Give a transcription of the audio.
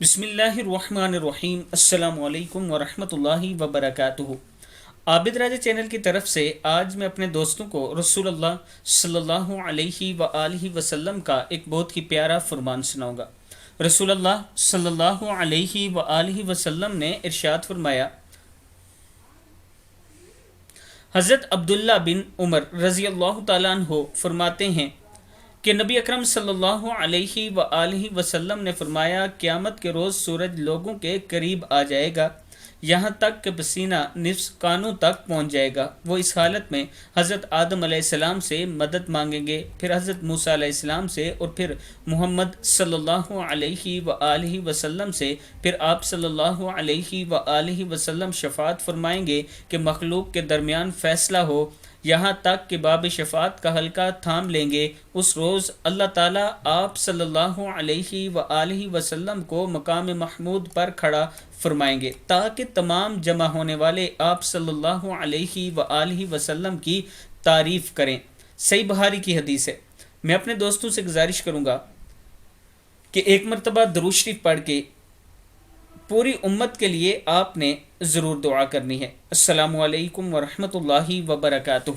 بسم اللہ الرحمن الرحیم۔ السلام علیکم ورحمۃ اللہ وبرکاتہ۔ عابد راجہ چینل کی طرف سے آج میں اپنے دوستوں کو رسول اللہ صلی اللہ علیہ وآلہ وسلم کا ایک بہت ہی پیارا فرمان سناؤں گا۔ رسول اللہ صلی اللہ علیہ وآلہ وسلم نے ارشاد فرمایا، حضرت عبداللہ بن عمر رضی اللہ تعالیٰ عنہ فرماتے ہیں کہ نبی اکرم صلی اللہ علیہ وآلہ وسلم نے فرمایا، قیامت کے روز سورج لوگوں کے قریب آ جائے گا، یہاں تک کہ پسینہ نصف کانوں تک پہنچ جائے گا۔ وہ اس حالت میں حضرت آدم علیہ السلام سے مدد مانگیں گے، پھر حضرت موسیٰ علیہ السلام سے، اور پھر محمد صلی اللہ علیہ وآلہ وسلم سے، پھر آپ صلی اللہ علیہ وآلہ وسلم شفاعت فرمائیں گے کہ مخلوق کے درمیان فیصلہ ہو، یہاں تک کہ باب شفاعت کا حلقہ تھام لیں گے۔ اس روز اللہ تعالیٰ آپ صلی اللہ علیہ وآلہ وسلم کو مقام محمود پر کھڑا فرمائیں گے تاکہ تمام جمع ہونے والے آپ صلی اللہ علیہ وآلہ وسلم کی تعریف کریں۔ صحیح بخاری کی حدیث ہے۔ میں اپنے دوستوں سے گزارش کروں گا کہ ایک مرتبہ درود شریف پڑھ کے پوری امت کے لیے آپ نے ضرور دعا کرنی ہے۔ السلام علیکم ورحمۃ اللہ وبرکاتہ۔